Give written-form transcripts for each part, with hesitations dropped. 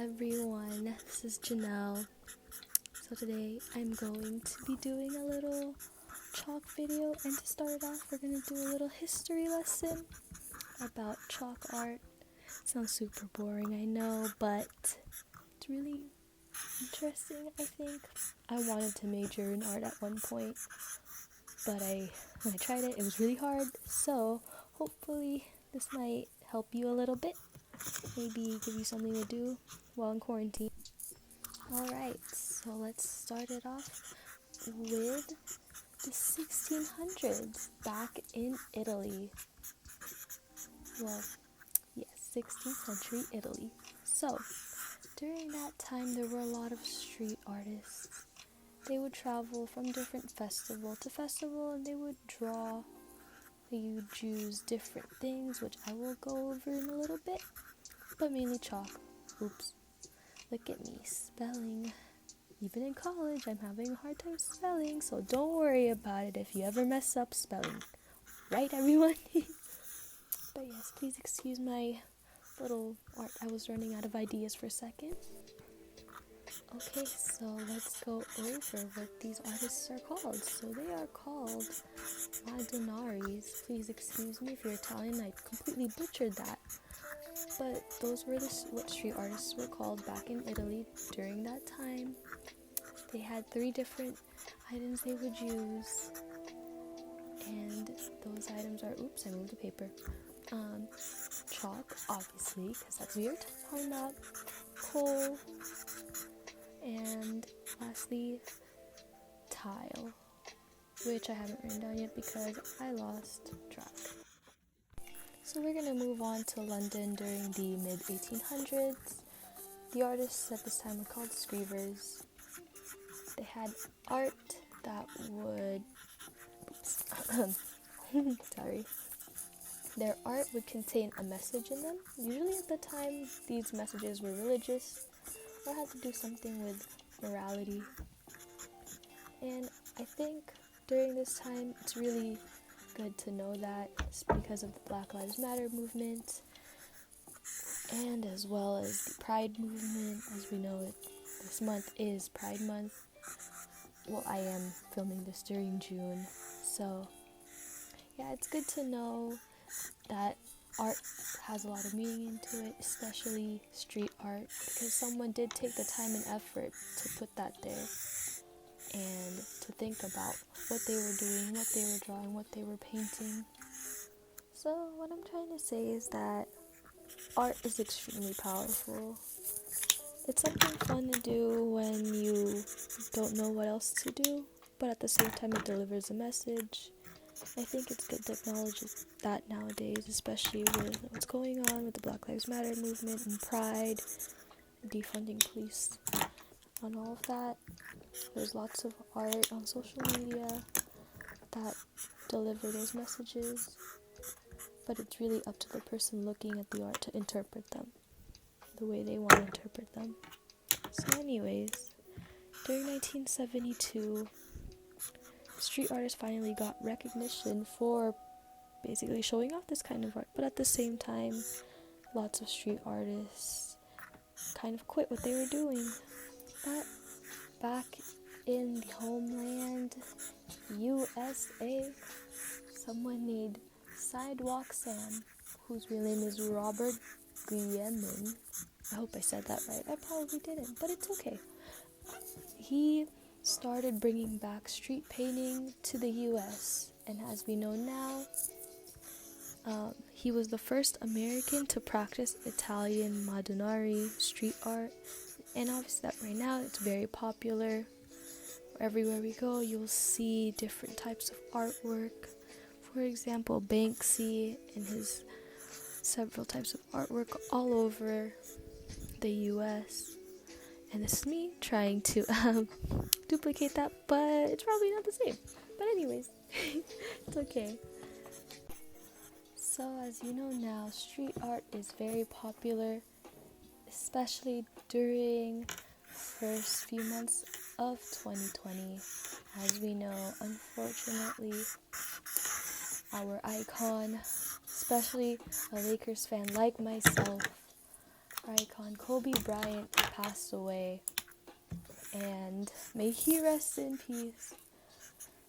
everyone, this is Janelle. So today I'm going to be doing a little chalk video, and to start it off we're going to do a little history lesson about chalk art. Sounds super boring, I know, but it's really interesting, I think. I wanted to major in art at one point, but when I tried it was really hard, so hopefully this might help you a little bit. Maybe give you something to do while in quarantine. Alright, so let's start it off with the 1600s back in Italy. Well, yes, 16th century Italy. So, during that time there were a lot of street artists. They would travel from different festival to festival and they would draw. They would use different things, which I will go over in a little bit, but mainly chalk. Oops. Look at me spelling. Even in college, I'm having a hard time spelling, so don't worry about it if you ever mess up spelling. Right, everyone? But yes, please excuse my little art. I was running out of ideas for a second. Okay, so let's go over what these artists are called. So they are called Madonaris. Please excuse me if you're Italian, I completely butchered that. But those were what street artists were called back in Italy during that time. They had 3 different items they would use, and those items are, oops, I moved the paper, chalk, obviously, because that's what you're talking about, coal, and lastly, tile, which I haven't written down yet because I lost track. So we're going to move on to London during the mid-1800s. The artists at this time were called screevers. They had art that would, sorry. Their art would contain a message in them. Usually at the time, these messages were religious or had to do something with morality. And I think during this time, it's really good to know that it's because of the Black Lives Matter movement, and as well as the Pride movement. As we know, this month is Pride Month. Well, I am filming this during June, so yeah, it's good to know that art has a lot of meaning into it, especially street art, because someone did take the time and effort to put that there and to think about what they were doing, what they were drawing, what they were painting. So what I'm trying to say is that art is extremely powerful. It's something fun to do when you don't know what else to do, but at the same time it delivers a message. I think it's good to acknowledge that nowadays, especially with what's going on with the Black Lives Matter movement and Pride, defunding police, and all of that. There's lots of art on social media that deliver those messages, but it's really up to the person looking at the art to interpret them the way they want to interpret them. So anyways, during 1972, street artists finally got recognition for basically showing off this kind of art, but at the same time, lots of street artists kind of quit what they were doing. But back in the homeland, USA, someone named Sidewalk Sam, whose real name is Robert Guillemin. I hope I said that right. I probably didn't, but it's okay. He started bringing back street painting to the US, and as we know now, he was the first American to practice Italian Madonari street art, and obviously that right now it's very popular. Everywhere we go, you'll see different types of artwork. For example, Banksy and his several types of artwork all over the US. And this is me trying to duplicate that, but it's probably not the same. But anyways, it's okay. So as you know now, street art is very popular, especially during first few months of 2020. As we know, unfortunately, our icon, especially a Lakers fan like myself, icon Kobe Bryant passed away, and may he rest in peace.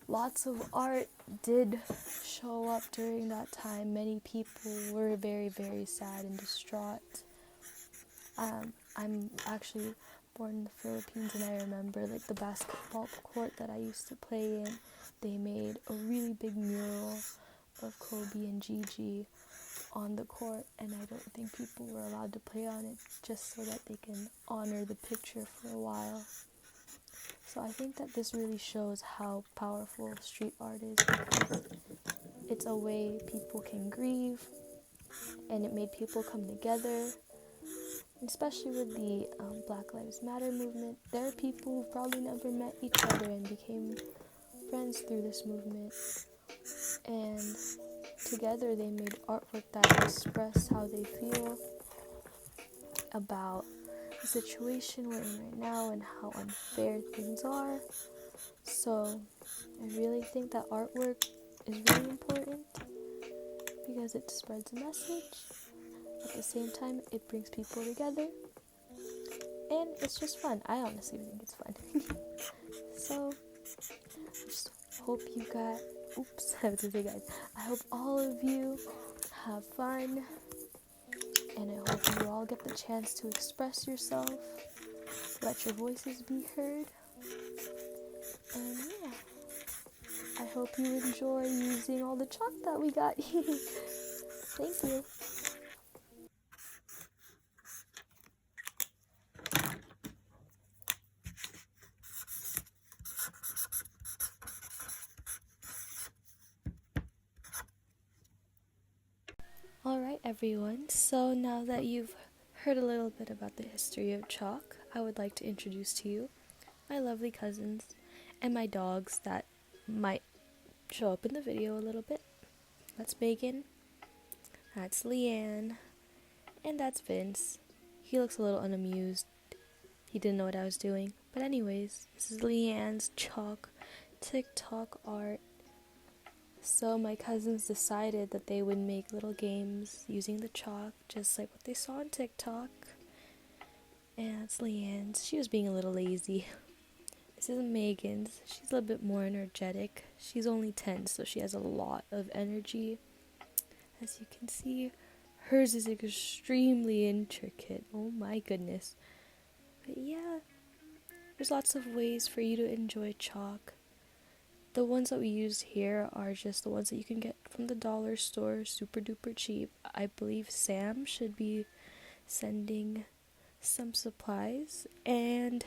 Lots of art did show up during that time. Many people were very, very sad and distraught. I'm actually born in the Philippines, and I remember like the basketball court that I used to play in. They made a really big mural of Kobe and Gigi on the court, and I don't think people were allowed to play on it just so that they can honor the picture for a while. So I think that this really shows how powerful street art is, because it's a way people can grieve, and it made people come together. Especially with the Black Lives Matter movement, there are people who probably never met each other and became friends through this movement. And together they made artwork that expressed how they feel about the situation we're in right now and how unfair things are. So I really think that artwork is really important because it spreads a message. At the same time, it brings people together, and it's just fun. I honestly think it's fun. So I just hope you got I have to say guys, I hope all of you have fun, and I hope you all get the chance to express yourself, let your voices be heard, and yeah, I hope you enjoy using all the chalk that we got. Thank you. Alright everyone, so now that you've heard a little bit about the history of chalk, I would like to introduce to you my lovely cousins and my dogs that might show up in the video a little bit. That's Megan, that's Leanne, and that's Vince. He looks a little unamused. He didn't know what I was doing. But anyways, this is Leanne's chalk TikTok art. So my cousins decided that they would make little games using the chalk, just like what they saw on TikTok. And that's Leanne's. She was being a little lazy. This is Megan's. She's a little bit more energetic. She's only 10, so she has a lot of energy. As you can see, hers is extremely intricate. Oh my goodness. But yeah, there's lots of ways for you to enjoy chalk. The ones that we used here are just the ones that you can get from the dollar store, super duper cheap. I believe Sam should be sending some supplies, and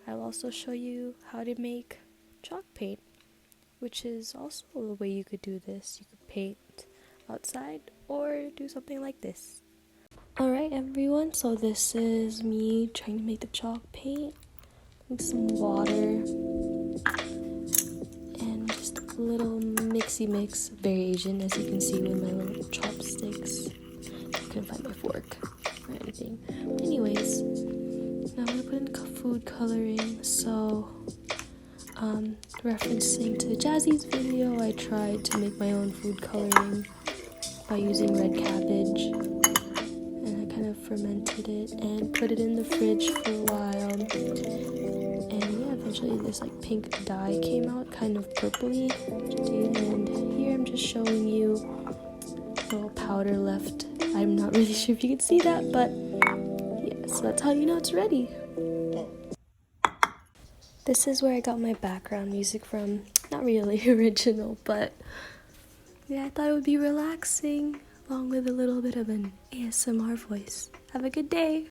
I'll also show you how to make chalk paint, which is also a way you could do this. You could paint outside or do something like this. Alright everyone, so this is me trying to make the chalk paint with some water and just a little mixy mix, very Asian as you can see with my little chopsticks. I couldn't find my fork or anything. But anyways, now I'm going to put in food coloring. So referencing to Jazzy's video, I tried to make my own food coloring by using red cabbage, and I kind of fermented it and put it in the fridge for a while, and yeah, eventually this like pink dye came out, kind of purpley, and here I'm just showing you a little powder left. I'm not really sure if you can see that, but yeah, so that's how you know it's ready. This is where I got my background music from. Not really original, but yeah, I thought it would be relaxing, along with a little bit of an ASMR voice. Have a good day!